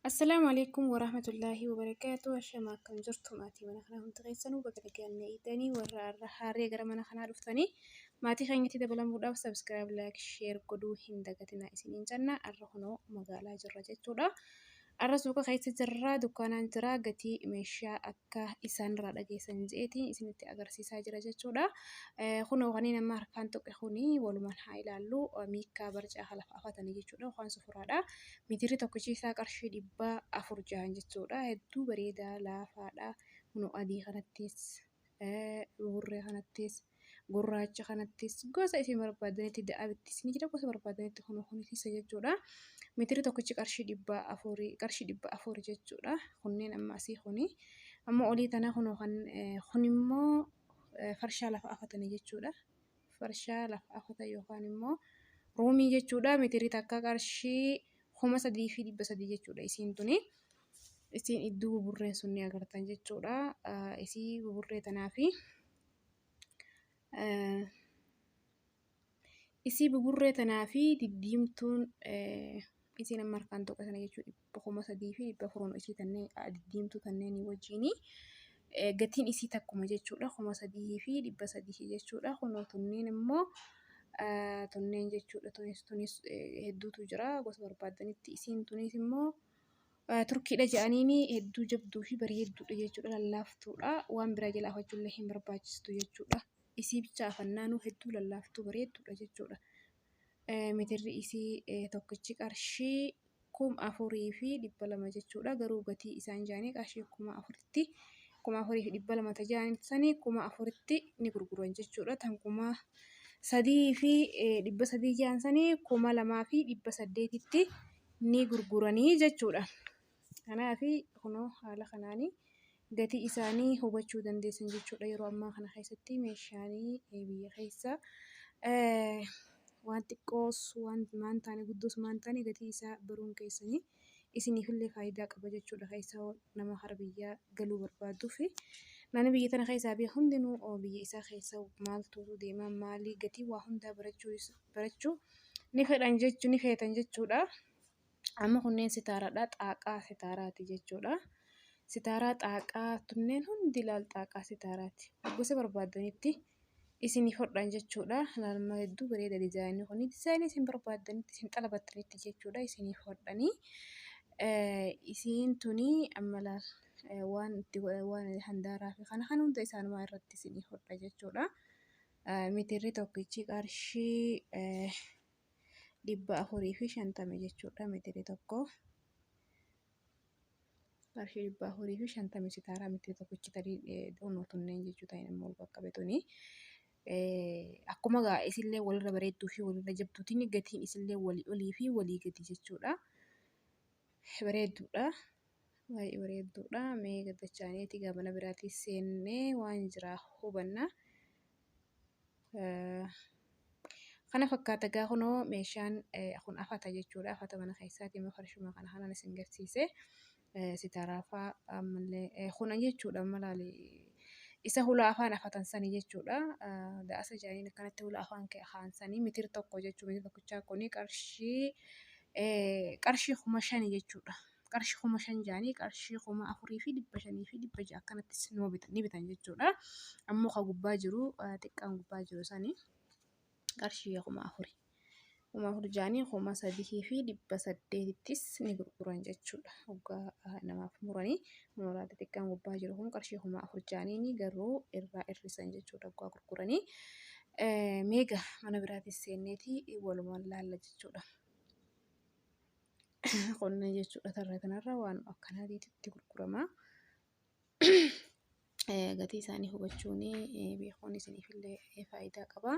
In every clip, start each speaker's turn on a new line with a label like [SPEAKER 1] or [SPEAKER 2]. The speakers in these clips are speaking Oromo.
[SPEAKER 1] السلام عليكم ورحمة الله وبركاته. أشياء كم جرتم آتي من خنا هم تغيسنوا بقدر قالنا إيداني ورا حاري قرا من خنا رفتني ما تخيني تدا بلا مودا سبسكرايب لايك شير قدو هندقتنا إسنين جنة الرهنو مقالا جرجت تودا الرسوق خيس جرا دكانان جرا قتي مشا أكا إسان را دقيسن جئتي إسنتي أغرسي ساجرا جتودا خنو غنينا مار كان تقخوني ولمن حايلالو ميكا برجع خلف أفتني جتودا وخان سفرادا mitiri tokkochiisaa qarshii 400 jechuudha. Hedduu bareedaa laafaadha. Kunoo adii kanattis, buburree kanattis, gurraacha kanattis gosa isin barbaadanitti da'abittis ni jira gosa barbaadanitti kunuunsiisa jechuudha. Mitiri tokkochi qarshii 400 jechuudha. Kunneen amma asii kuni amma olii tana kunoo kan kunimmoo farshaa lafa afatanii jechuudha. Farshaa lafa afatan yookaan immoo roomii jechuudha. Mitiri takka qarshii 3,300 jechuudha. Isiin tuni isiin iddoo buburreen sun ni agartan jechuudha. Isii buburree tanaa fi isii buburree tanaa fi diddiimtuun isiin amma harkaan tokko sana jechuudha. 3,400 isii tanneen diddiimtuu tanneen wajjini gatiin isii takkuma jechuudha. 3,300 jechuudha. Kunoo tunneen immoo tunneen jechuudha. Tunis hedduutu jira gosa barbaadanitti. Isiin tunis immoo turkiidha jedhaniini hedduu jabduu fi bareedduudha jechuudha. Lallaaftuudha. Waan biraa jalaa afachuullee hin barbaachistu jechuudha. Isii bicha afannaanuu hedduu lallaaftuu bareedduudha jechuudha. Mitirri isii tokkichi qarshii 4,200 jechuudha. Garuu gatii isaan jaanii qarshii 4,000tti 4,200 tajaajilanii 4,000tti ni gurguran jechuudha. Tankumaa 3,300 jaansanii 2,800tti ni gurguranii jechuudha. Kanaaf kunoo haala kanaanii gatii isaanii hubachuu dandeessan jechuudha. Yeroo ammaa kana keessatti meeshaanii biyya keessa waan xiqqoos waan maan taane guddoos maan taane gatii isaa baruun keessanii isiniifillee faayidaa qaba jechuudha. Keessa nama hara biyyaa galuu barbaaduu fi namni biyya tana keessaa biyya hundinuu biyya isaa keessa maaltu deemaa maalii gatii waa hundaa barachuu ni feetan jechuudha. Amma kunneen sitaaraadha. Xaaqaa sitaaraati jechuudha. Sitaaraa xaaqaa tunneen hundi ilaal xaaqaa sitaaraati. Gosa barbaadanitti isiniif hodhan jechuudha. Laalma hedduu bareeda diizaayinii kuni diizaayinii isin barbaadanitti isin xalabattanitti jechuudha. Isiniif hodhanii isiin tuni amma laal waan handaaraa fi kana hunda isaanumaa irratti isiniif hodha jechuudha. Mitirri tokkichi qarshii 450 jechuudha. Mitiri tokko qarshii 450 sitaaraa mitiri tokkichi tarii tunneen jechuudha. Inni ol bakka betuni akkuma gaa isillee walirra bareedduu fi walirra jabduutiin gatiin isillee walii olii fi walii gadi jechuudha. Bareedduudha. Baay'ee bareedduudha. Mee gaddachaaniiti gaabana biraatii seennee waan jiraa hubanna. Kana fakkaata gaa kunoo meeshaan kun afata jechuudha. Afata mana keessaati immoo farshuma kana hanan isin garsiise. Sitaaraa fa'aa ammallee kuna jechuudha. Malaali isa hula afaan afatan sanii jechuudha. Da'asa jaaniin akkanatti hula afaan kaansanii mitiri tokko jechuudha. Mitiri tokkichaa kuni qarshii 5,000 jechuudha. Qarshii 5,000 jaanii qarshii 4,500 fi 600 akkanatti ni bitan jechuudha. Ammoo kan gubbaa jiru xiqqaan gubbaa jiru sanii qarshii 4,000. 4,000 jaanii 3,800ttis ni gurguran jechuudha. Hoggaa namaaf muranii muraata xiqqaan gubbaa jiru kun qarshii 4,000 jaanii garuu irraa hir'isan jechuudha. Hoggaa gurguranii meega mana biraatis seenneeti walumaan laalla jechuudha. Qonna jechuudha. Tarree kanarra waan akkanaatiitti gurgurama. Gatii isaanii hubachuun beekuun isiniifillee faayidaa qaba.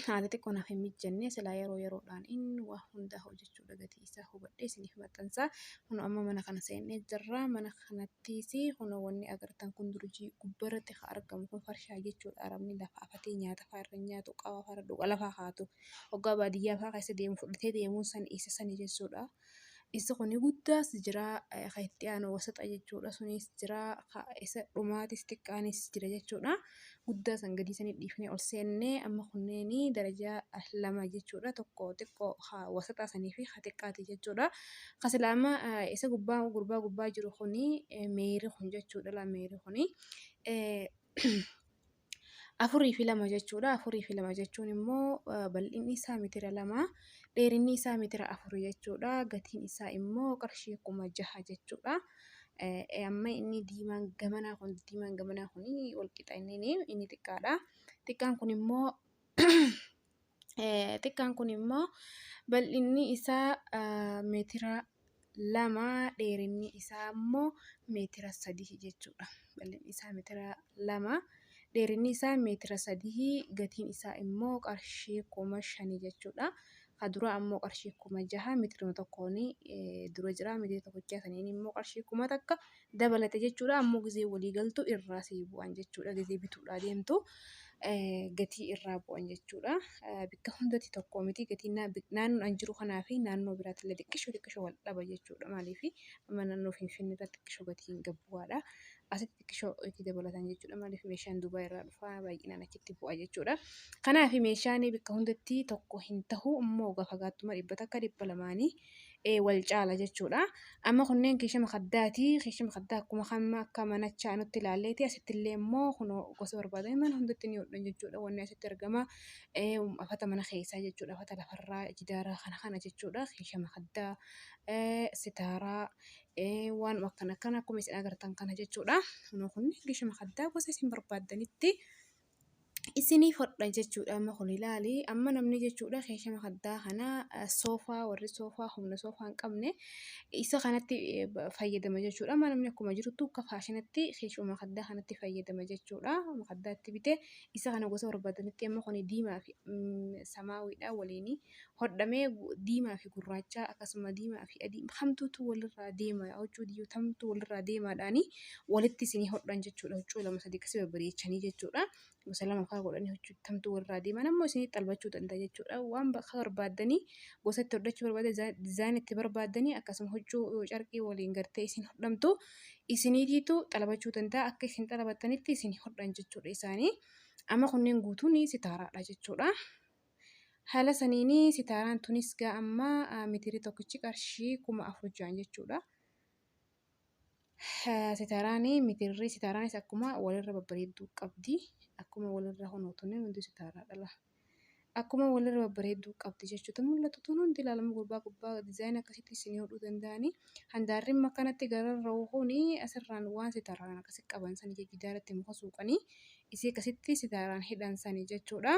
[SPEAKER 1] Haala xiqqoo naaf hin mijjanne silaa yeroodhaan inni waa hundaa hojjechuudha. Gatii isaa hubadhee isiniif maxxansa. Kun amma mana kana seennee jirra. Mana kanattis kun wanni agartan kun durjii gubbarratti argamu kun farshaa jechuudha. Arabni lafa afatee nyaata fa'aa irra nyaatu qaba fa'aa dhuga lafaa haatu. Hoggaa baadiyyaa fa'aa keessa deemu fudhatee deemuun san isa sani jechuudha. Isa kuni guddaas jira kan itti aanu wasaxa jechuudha. Sunis jira isa dhumaatis xiqqaanis jira jechuudha. guddaa san gadii sanii dhiifnee ol seennee amma kunneeni darajaa lama jechuudha. Tokko xiqqoo wasaxaa sanii fi xiqqaati jechuudha. Kasilama isa gurbaa gubbaa jiru kuni meerii kun jechuudha. La meerii kuni afurii fi lama jechuudha. Afurii fi lama jechuun immoo bal'inni isaa meetira 2, dheerinni isaa meetira 4 jechuudha. Gatiin isaa immoo qarshii 6,000 jechuudha. Amma inni diimaan gamanaa kun wal qixa inni xiqqaadha. Xiqqaan kun immoo bal'inni isaa meetira 2, dheerinni isaa immoo meetira 3 jechuudha. Bal'inni isaa meetira 2, dheerinni isaa meetira 3, gatiin isaa immoo qarshii 5,000 jechuudha. Kadura ammoo qarshii 6,000 meetira tokkoon dura jira. Meetira tokkichaa saniin immoo qarshii 1,000 takka dabalate jechuudha. Ammoo gizee walii galtu irraa sii bu'an jechuudha. Gizee bituudhaa deemtu gatii irraa bu'an jechuudha. Bakka hundatti tokko miti gatiin naannoo an jiru kanaa fi naannoo biraatti illee xiqqishoo wal dhaba jechuudha. Maaliif amma naannoo Finfinnee irratti xiqqishoo gatiin gabbu'aadha. Asitti xiqqishoo itti dabalatan jechuudha. Maaliif meeshaan Dubaay irraa dhufaa baay'inaan achitti bu'a jechuudha. Kanaaf meeshaan bakka hundatti tokko hin tahu immoo fagaattuma 100 wal caala jechuudha. Amma kunneen keeshama kaddaati. Keeshama kaddaa akkuma akka manachaa nutti ilaalleeti. Asitti illee immoo gosa barbaadan mana hundatti ni hodhan jechuudha. Wanni asitti argama afata mana keessaa jechuudha. Afata lafarraa jidaara kana jechuudha. Keeshama kaddaa sitaaraa waan akkana akkuma isin agartan kana jechuudha. Kun keeshama kaddaa gosa isin barbaadanitti isiniif hodhan jechuudha. Amma kun ilaali amma namni jechuudha keeshama kaddaa kana soofaa warri soofaa humna soofaa hin qabne isa kanatti fayyadama jechuudha. Amma namni akkuma jirutti akka faashinatti keeshama kaddaa kanatti fayyadama jechuudha. Kaddaatti bitee isa kana gosa barbaadanitti amma kun diimaa fi samaawiidha waliin hodhamee diimaa fi gurraacha akkasuma diimaa fi adii hamtuutu walirraa deema huccuu diyyootamtu walirraa deemaadhaani walitti isinii hodhan jechuudha. Huccuu 2-3 kasi babbareechanii jechuudha. Gosa 2 fa'aa godhanii hojjetamtu walirraa deeman ammoo isinii xalbachuu danda'a jechuudha. Waan bakka barbaadanii gosa itti hodhachuu barbaadan dizaayinii itti barbaadanii akkasuma huccuu carqii waliin gartee isin hodhamtu isiniitiitu xalbachuu danda'a. Akka isin xalbattanitti isin hodhan jechuudha isaanii. Amma kunneen guutuun sitaaraadha jechuudha. Haala saniin sitaaraan tunis gaa amma meetirii tokkichi qarshii 4,000 jechuudha. Sitaaraanis akkuma walirra babbareedduu qabdi. Akkuma walirra honootuun hundi sitaaraadha. Akkuma walirra babbareedduu qabdi jechuudha. Mul'atu tun hundi ilaalamu gubbaa dizaayinii akkasitti isin hodhuu danda'anii. Handaarri akkanatti gararra hooni asirraan waan sitaaraan akkasitti qaban sanii jiddaarratti muka suuqanii isii akkasitti sitaaraan hidhan sanii jechuudha.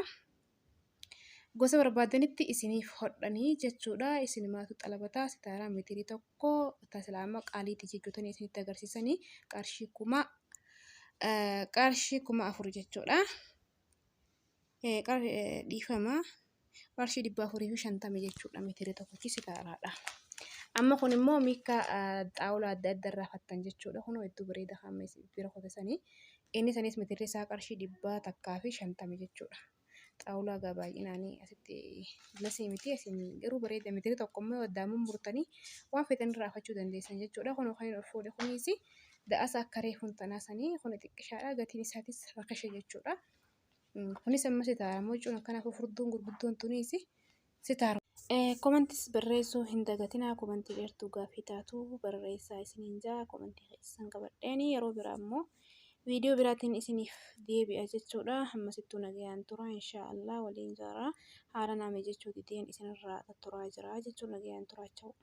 [SPEAKER 1] Gosa barbaadanitti isiniif hodhanii jechuudha. Isin maatu xalabataa sitaaraa meetirii tokko taasifamaa qaaliitii jechuudha. Isinitti agarsiisanii qarshii 4,000 jechuudha. Dhiifama qarshii 450 jechuudha. Meetirii tokkochi sitaaraadha. Amma kun immoo miika xaawulaa adda adda irraa fattan jechuudha. Kun hedduu bareeda hamma bira qotasanii. Inni sanis meetirii isaa qarshii 150 jechuudha. Xaawulaa gabaay'inaan asitti lasii miti asin garuu bareeda meetirii tokko immoo addaamuun murtanii waan feetan irraa afachuu dandeessan jechuudha. Kun kan ol fuudhe kunis da'asa akka reefuun tanaasanii kun xiqqishaadha. Gatiin isaatis rakasha jechuudha. Kunis amma sitaara mocuun akkanaaf furduun gurguddoon tunis sitaara. Komantis barreessuu hin dagatinaa. Komantii dheertuu gaaffii taatu barreessaa isiniin jaa. Komantii keessan qabadheeni yeroo biraa immoo viidiyoo biraatiin isiniif deebi'a jechuudha. Ammasittuu nagayaan tura inshaallah waliin jaaraa haala naame jechuu dideen isinirraa turaa jira jechuudha. Nagayaan turaacha'u.